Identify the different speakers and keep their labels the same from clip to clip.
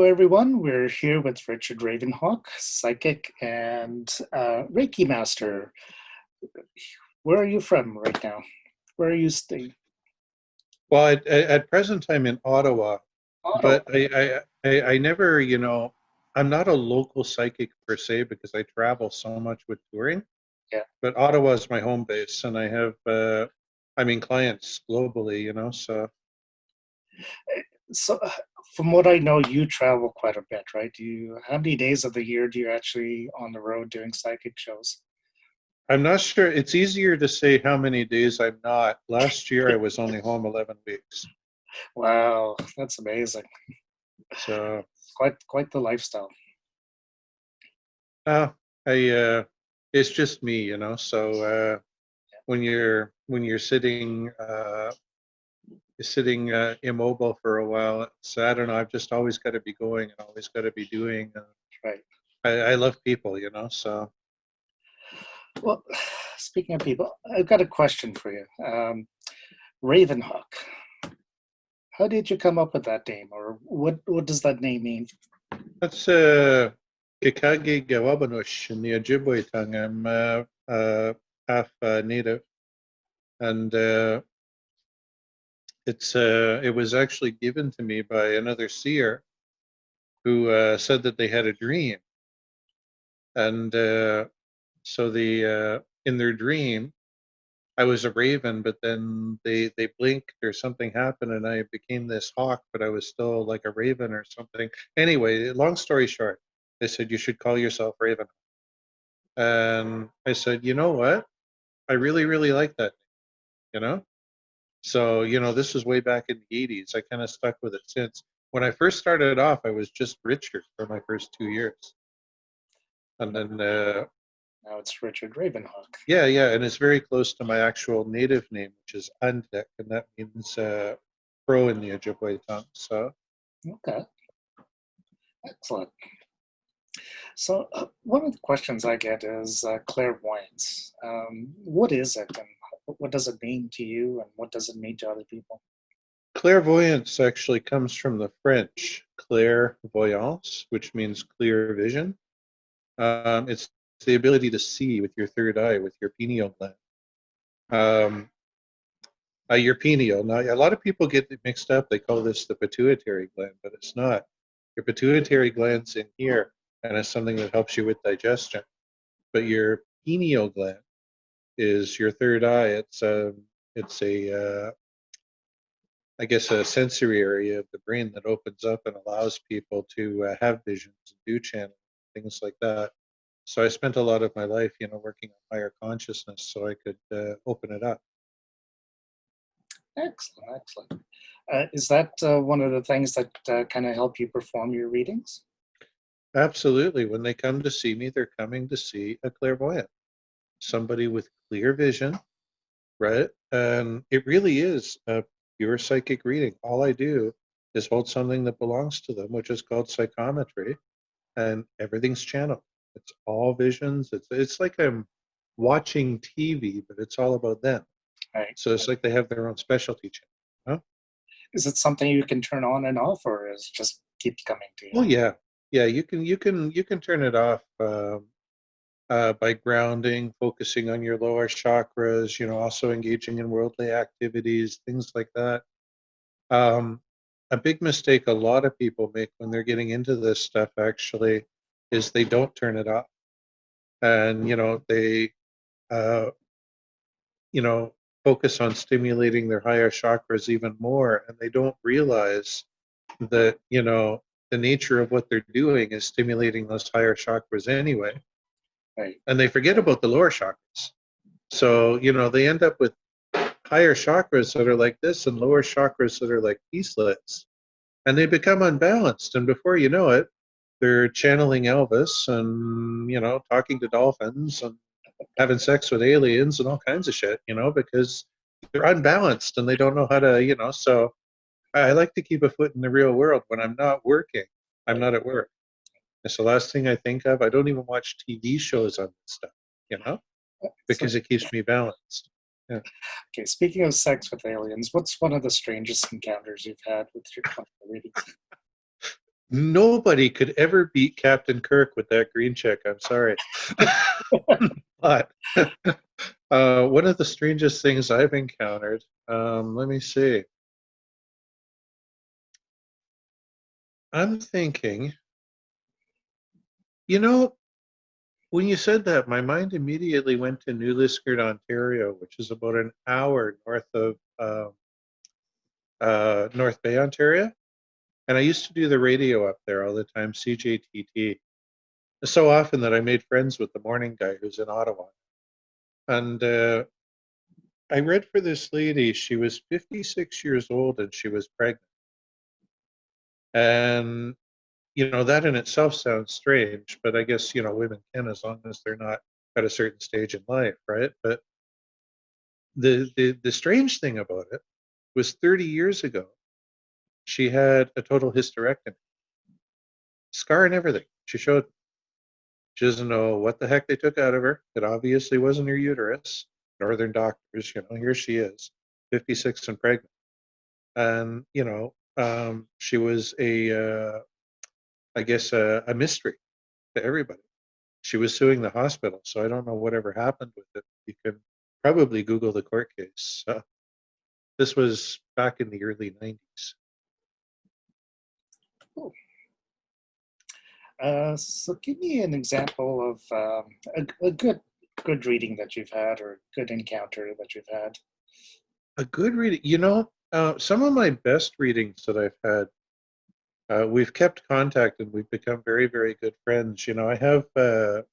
Speaker 1: everyone. We're here with Richard Ravenhawke, psychic and Reiki master. Where are you from right now? Where are you staying?
Speaker 2: Well, at present I'm in Ottawa,
Speaker 1: Ottawa.
Speaker 2: but I never, I'm not a local psychic per se because I travel so much with touring.
Speaker 1: Yeah.
Speaker 2: But Ottawa is my home base, and I mean, clients globally, so.
Speaker 1: So, from what I know, you travel quite a bit, right? How many days of the year do you actually on the road doing psychic shows?
Speaker 2: I'm not sure. It's easier to say how many days I'm not. Last year I was only home 11 weeks.
Speaker 1: Wow, that's amazing.
Speaker 2: So,
Speaker 1: Quite the lifestyle.
Speaker 2: uh, it's just me, so when you're sitting immobile for a while. So I don't know. I've just always got to be going and always got to be doing.
Speaker 1: Right.
Speaker 2: I love people, so.
Speaker 1: Well, speaking of people, I've got a question for you. Ravenhawk. How did you come up with that name, or what does that name mean?
Speaker 2: That's Kikage Gawabanush in the Ojibwe tongue. I'm half native, and it was actually given to me by another seer who said that they had a dream, and so in their dream I was a raven, but then they blinked or something happened, and I became this hawk, but I was still like a raven or something. Anyway, long story short, they said you should call yourself Raven, and I said, you know what, I really really like that, you know. So this was way back in the '80s. I kind of stuck with it since. When I first started off, I was just Richard for my first 2 years, and then
Speaker 1: Now it's Richard Ravenhawk.
Speaker 2: yeah, and it's very close to my actual native name, which is Andek, and that means crow in the Ojibwe tongue. So
Speaker 1: Okay, excellent. So one of the questions I get is clairvoyance. What is it, and what does it mean to you, and what does it mean to other people?
Speaker 2: clairvoyance actually comes from the French clairvoyance, which means clear vision. It's the ability to see with your third eye, with your pineal gland. Um, your pineal. Now, a lot of people get it mixed up. They call this the pituitary gland, but it's not. Your pituitary gland's in here, and it's something that helps you with digestion. But your pineal gland is your third eye. It's I guess a sensory area of the brain that opens up and allows people to have visions and do channeling, things like that. So I spent a lot of my life, working on higher consciousness so I could open it up.
Speaker 1: Excellent, excellent. Is that one of the things that kind of help you perform your readings?
Speaker 2: Absolutely. When they come to see me, they're coming to see a clairvoyant, somebody with clear vision, right? And it really is a pure psychic reading. All I do is hold something that belongs to them, which is called psychometry, and everything's channeled. It's all visions. It's like I'm watching TV, but it's all about them.
Speaker 1: Right.
Speaker 2: So it's like they have their own specialty channel. Huh?
Speaker 1: Is it something you can turn on and off, or is it just keep coming to you?
Speaker 2: Well, yeah. You can turn it off by grounding, focusing on your lower chakras. Also engaging in worldly activities, things like that. Um, a big mistake a lot of people make when they're getting into this stuff actually is they don't turn it off, and they uh, focus on stimulating their higher chakras even more, and they don't realize that the nature of what they're doing is stimulating those higher chakras anyway,
Speaker 1: Right.
Speaker 2: and they forget about the lower chakras. So they end up with higher chakras that are like this and lower chakras that are like peacelets, and they become unbalanced, and before you know it, they're channeling Elvis and talking to dolphins and having sex with aliens and all kinds of shit, because they're unbalanced and they don't know how to, so I like to keep a foot in the real world. When I'm not working, I'm not at work. It's the last thing I think of. I don't even watch TV shows on this stuff, because it keeps me balanced. Yeah.
Speaker 1: Okay, speaking of sex with aliens, what's one of the strangest encounters you've had with your readings?
Speaker 2: Nobody could ever beat Captain Kirk with that green check. I'm sorry. But one of the strangest things I've encountered, let me see. I'm thinking, you know, when you said that, my mind immediately went to New Liskeard, Ontario, which is about an hour north of North Bay, Ontario. And I used to do the radio up there all the time, CJTT, so often that I made friends with the morning guy who's in Ottawa. And I read for this lady. She was 56 years old and she was pregnant. And, that in itself sounds strange, but I guess, women can as long as they're not at a certain stage in life, right? But the strange thing about it was 30 years ago, she had a total hysterectomy, scar and everything. She showed me. She doesn't know what the heck they took out of her. It obviously wasn't her uterus. Northern doctors, here she is, 56 and pregnant. And, she was I guess, a mystery to everybody. She was suing the hospital, so I don't know whatever happened with it. You can probably Google the court case. This was back in the early 90s.
Speaker 1: Cool. So give me an example of a good reading that you've had or good encounter that you've had.
Speaker 2: A good reading, some of my best readings that I've had, we've kept contact and we've become very, very good friends. I have a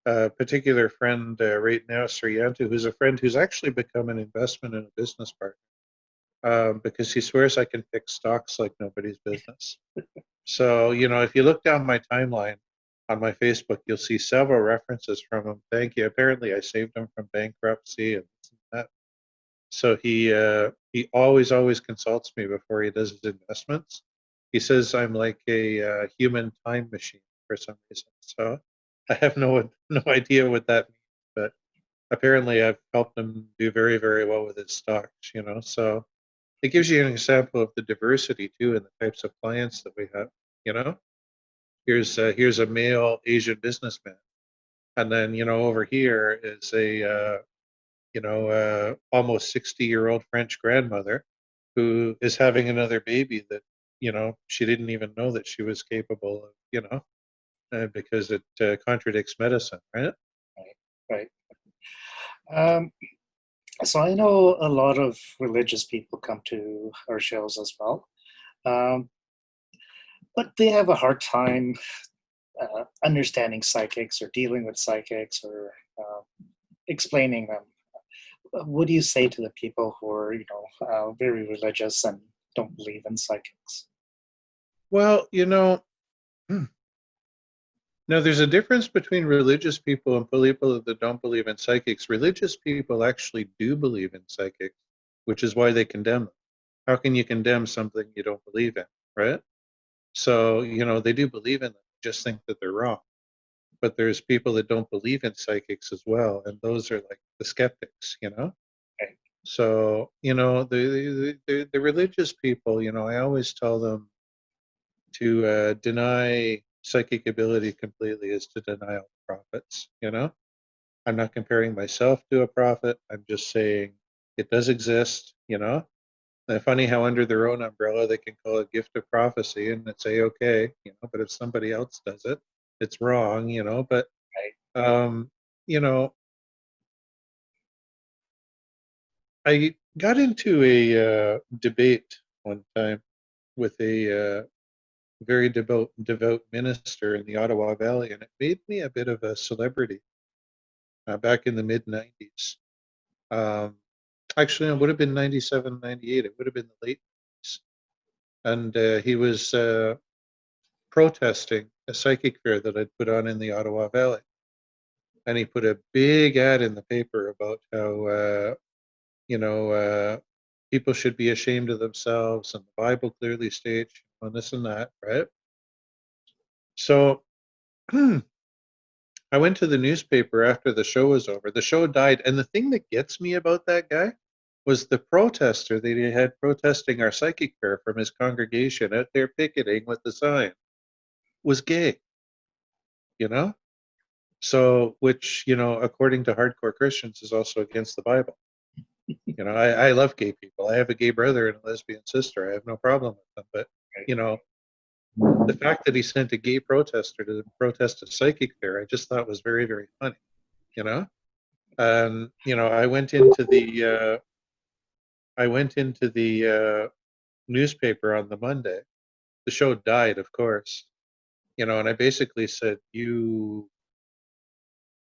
Speaker 2: particular friend right now, Suryantu, who's a friend who's actually become an investment and a business partner because he swears I can pick stocks like nobody's business. So, if you look down my timeline on my Facebook, you'll see several references from him. Thank you. Apparently, I saved him from bankruptcy and that. So he always consults me before he does his investments. He says I'm like a human time machine for some reason. So I have no idea what that means, but apparently I've helped him do very, very well with his stocks. So it gives you an example of the diversity too in the types of clients that we have. Here's a male Asian businessman, and then over here is a almost 60-year-old French grandmother who is having another baby that she didn't even know that she was capable of, because it contradicts medicine, right?
Speaker 1: Right. So I know a lot of religious people come to our shows as well, but they have a hard time understanding psychics or dealing with psychics or explaining them. What do you say to the people who are, very religious and don't believe in psychics?
Speaker 2: Well, now there's a difference between religious people and people that don't believe in psychics. Religious people actually do believe in psychics, which is why they condemn them. How can you condemn something you don't believe in, right? So, they do believe in them, just think that they're wrong. But there's people that don't believe in psychics as well, and those are like the skeptics,
Speaker 1: Right.
Speaker 2: So, the religious people, I always tell them to deny psychic ability completely is to deny all prophets. I'm not comparing myself to a prophet. I'm just saying it does exist. And funny how under their own umbrella they can call it gift of prophecy and it's okay. But if somebody else does it, it's wrong. But you know, I got into a debate one time with a very devout minister in the Ottawa Valley, and it made me a bit of a celebrity back in the mid 90s. Actually, it would have been 97, 98. It would have been the late 90s. And he was protesting a psychic fair that I'd put on in the Ottawa Valley. And he put a big ad in the paper about how, people should be ashamed of themselves and the Bible clearly states on this and that, right? So I went to the newspaper after the show was over. The show died. And the thing that gets me about that guy was the protester that he had protesting our psychic fair from his congregation out there picketing with the sign was gay, you know? So, which, according to hardcore Christians is also against the Bible. I love gay people. I have a gay brother and a lesbian sister. I have no problem with them. But, the fact that he sent a gay protester to protest a psychic fair, I just thought was very, very funny, I went into the newspaper on the Monday. The show died, of course, and I basically said, you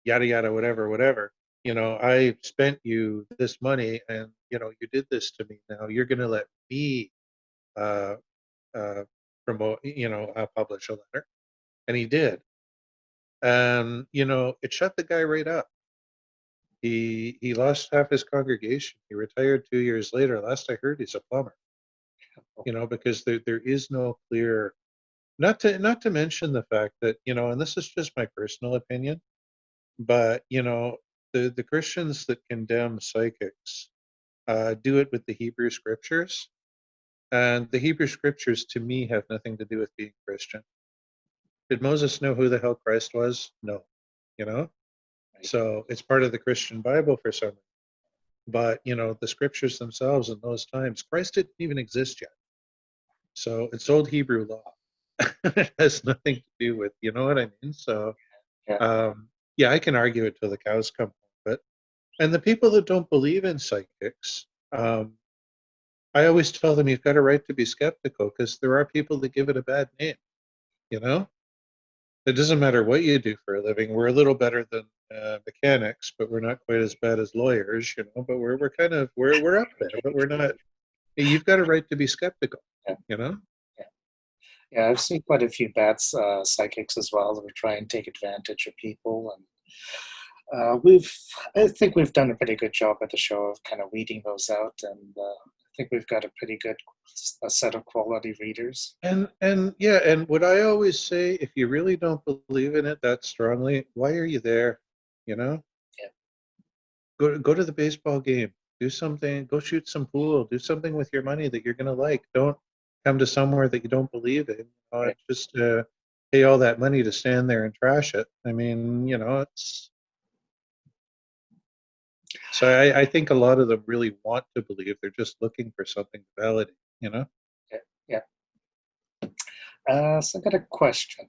Speaker 2: yada yada whatever. I spent you this money, and you did this to me. Now you're going to let me uh, promote, publish a letter, and he did. And it shut the guy right up. He lost half his congregation. He retired 2 years later. Last I heard, he's a plumber. Because there is no clear. Not to mention the fact that and this is just my personal opinion, but the Christians that condemn psychics do it with the Hebrew scriptures, and the Hebrew scriptures to me have nothing to do with being Christian. Did Moses know who the hell Christ was? No, so it's part of the Christian Bible for some reason. But the scriptures themselves in those times, Christ didn't even exist yet. So it's old Hebrew law. It has nothing to do with, you know what I mean? So I can argue it till the cows come home. And the people that don't believe in psychics, I always tell them you've got a right to be skeptical, because there are people that give it a bad name. It doesn't matter what you do for a living. We're a little better than mechanics, but we're not quite as bad as lawyers. But we're up there, but we're not. You've got a right to be skeptical.
Speaker 1: Yeah, I've seen quite a few bad psychics as well that would try and take advantage of people, and I think we've done a pretty good job at the show of kind of weeding those out, and I think we've got a pretty good set of quality readers.
Speaker 2: And what I always say, if you really don't believe in it that strongly, why are you there?
Speaker 1: Yeah.
Speaker 2: Go to the baseball game. Do something. Go shoot some pool. Do something with your money that you're gonna like. Don't come to somewhere that you don't believe in.
Speaker 1: Right.
Speaker 2: Just pay all that money to stand there and trash it. I mean, it's. So I think a lot of them really want to believe. They're just looking for something to validate.
Speaker 1: Yeah. So I got a question.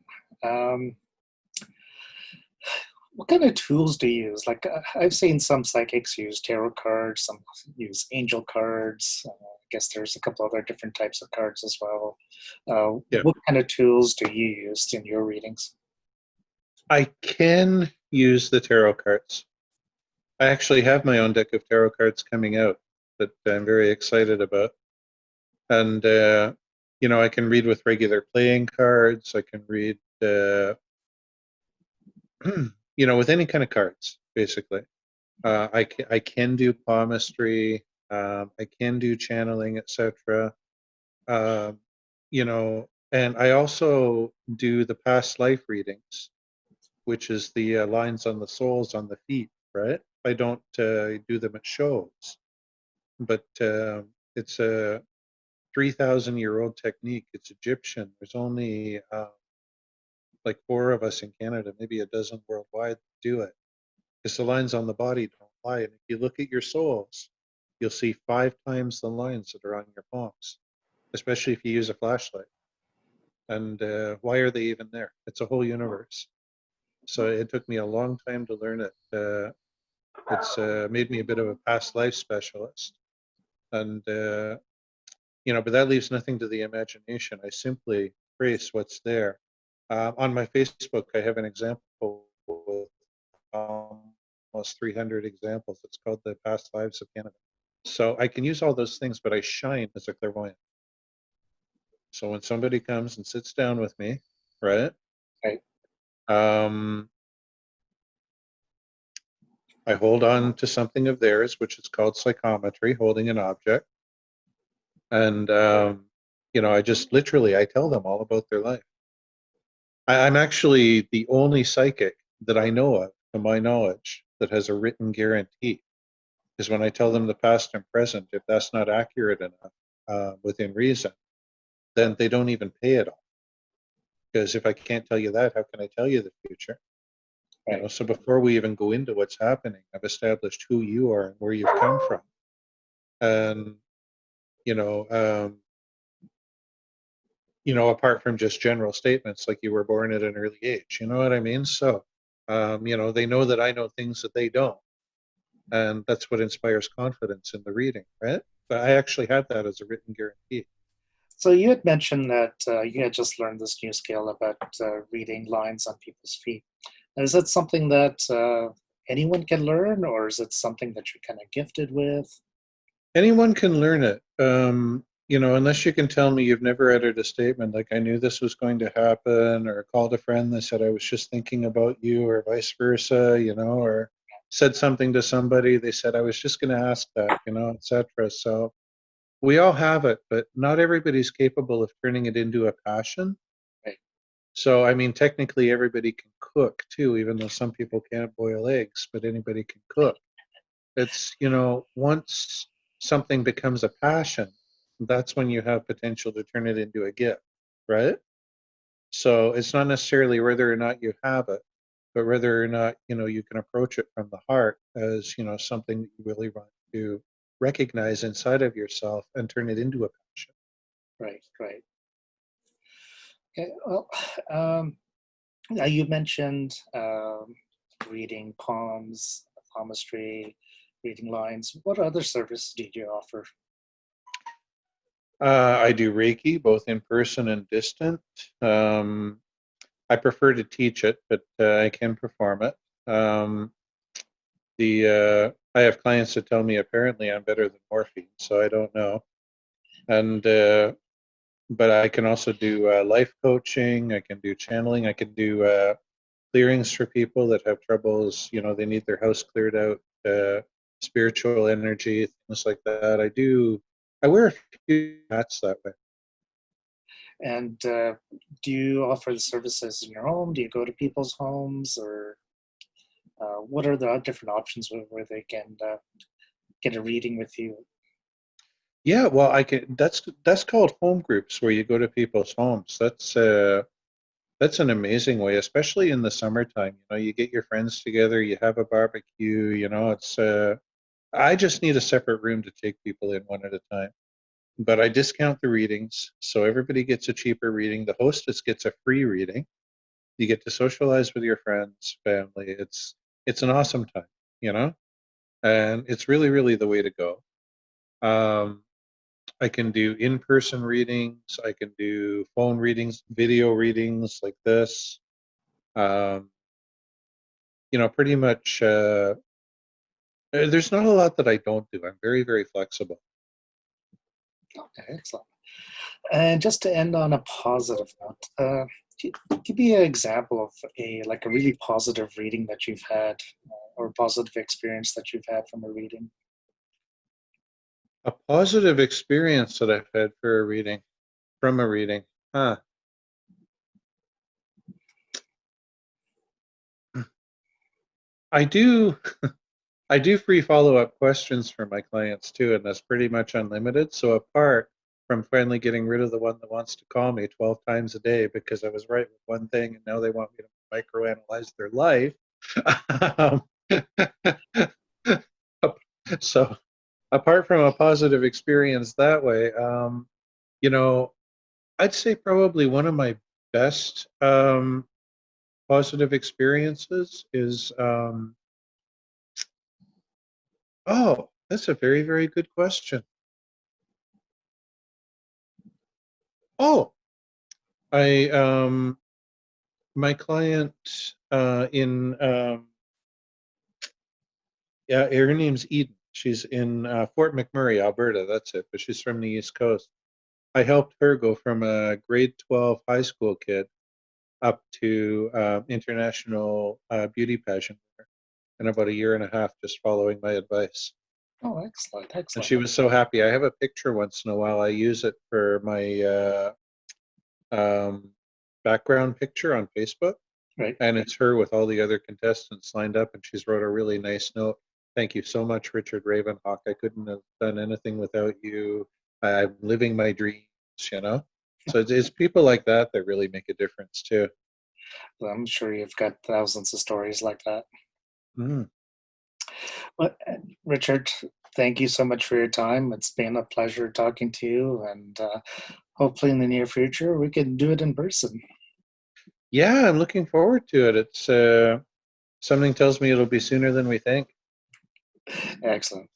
Speaker 1: What kind of tools do you use? Like, I've seen some psychics use tarot cards, some use angel cards. I guess there's a couple other different types of cards as well. What kind of tools do you use in your readings?
Speaker 2: I can use the tarot cards. I actually have my own deck of tarot cards coming out that I'm very excited about. And, I can read with regular playing cards. I can read, with any kind of cards, basically. I can do palmistry. I can do channeling, etc. And I also do the past life readings, which is the lines on the soles on the feet, right? I don't do them at shows, but it's a 3,000-year-old technique. It's Egyptian. There's only like 4 of us in Canada, maybe a dozen worldwide that do it, because the lines on the body don't lie. And if you look at your soles, you'll see 5 times the lines that are on your palms, especially if you use a flashlight. And why are they even there? It's a whole universe. So it took me a long time to learn it. It's made me a bit of a past life specialist. And, but that leaves nothing to the imagination. I simply trace what's there. On my Facebook, I have an example with almost 300 examples. It's called The Past Lives of Canada. So I can use all those things, but I shine as a clairvoyant. So when somebody comes and sits down with me, right?
Speaker 1: Right.
Speaker 2: I hold on to something of theirs, which is called psychometry, holding an object. And, I just literally, I tell them all about their life. I'm actually the only psychic that I know of, to my knowledge, that has a written guarantee Because when I tell them the past and present, if that's not accurate enough within reason, then they don't even pay it all. Because if I can't tell you that, how can I tell you the future? You know,
Speaker 1: Right.
Speaker 2: so before we even go into what's happening, I've established who you are and where you've come from. And, you know, um, apart from just general statements like you were born at an early age, you know what I mean? So, they know that I know things that they don't. And that's what inspires confidence in the reading, right? But I actually have that as a written guarantee.
Speaker 1: So you had mentioned that you had just learned this new skill about reading lines on people's feet. Is it something that anyone can learn, or is it something that you're kind of gifted with?
Speaker 2: Anyone can learn it. Unless you can tell me you've never uttered a statement like I knew this was going to happen, or called a friend that said I was just thinking about you, or vice versa, or said something to somebody, they said I was just going to ask that, etc. So we all have it, but not everybody's capable of turning it into a passion.
Speaker 1: Right.
Speaker 2: So, I mean, technically everybody can cook too, even though some people can't boil eggs, but anybody can cook. It's, once something becomes a passion, that's when you have potential to turn it into a gift, right? So it's not necessarily whether or not you have it, but whether or not, you can approach it from the heart as, something that you really want to recognize inside of yourself and turn it into a passion.
Speaker 1: Right, right. Okay, well, um, you mentioned reading palms, palmistry, reading lines. What other services do you offer?
Speaker 2: I do Reiki, both in person and distant. I prefer to teach it, but I can perform it. I have clients that tell me apparently I'm better than morphine, so I don't know. And but I can also do life coaching. I can do channeling. I can do clearings for people that have troubles. They need their house cleared out, spiritual energy, things like that. I wear a few hats that way.
Speaker 1: And do you offer the services in your home? Do you go to people's homes, or what are the different options where they can get a reading with you?
Speaker 2: Yeah, well, I can. That's called home groups, where you go to people's homes. That's an amazing way, especially in the summertime. You get your friends together, you have a barbecue. I just need a separate room to take people in one at a time. But I discount the readings, so everybody gets a cheaper reading. The hostess gets a free reading. You get to socialize with your friends, family. It's an awesome time, you know, and it's really, really the way to go. Um, I can do in-person readings. I can do phone readings, video readings like this. Um, pretty much. There's not a lot that I don't do. I'm very, very flexible.
Speaker 1: Okay, excellent. And just to end on a positive note, give me an example of a really positive reading that you've had, or a positive experience that you've had from a reading.
Speaker 2: A positive experience that I've had for a reading, from a reading, huh? I do. I do free follow-up questions for my clients too, and that's pretty much unlimited. So apart from finally getting rid of the one that wants to call me 12 times a day because I was right with one thing and now they want me to microanalyze their life. um, so apart from a positive experience that way, you know, I'd say probably one of my best positive experiences is oh, that's a very, very good question. Oh, I my client in yeah, her name's Eden. She's in Fort McMurray, Alberta. That's it, but she's from the East Coast. I helped her go from a grade 12 high school kid up to international beauty pageant in about a year and a half, just following my advice.
Speaker 1: Oh, excellent,
Speaker 2: And
Speaker 1: excellent.
Speaker 2: she was so happy. I have a picture once in a while. I use it for my um, background picture on Facebook.
Speaker 1: Right.
Speaker 2: And it's her with all the other contestants lined up, and she's wrote a really nice note. Thank you so much, Richard Ravenhawke. I couldn't have done anything without you. I'm living my dreams, you know? So it's people like that that really make a difference too.
Speaker 1: I'm sure you've got thousands of stories like that.
Speaker 2: Mm.
Speaker 1: But Richard, thank you so much for your time. It's been a pleasure talking to you, and hopefully in the near future we can do it in person.
Speaker 2: Yeah, I'm looking forward to it. It's something tells me it'll be sooner than we think.
Speaker 1: Excellent.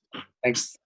Speaker 1: Thanks.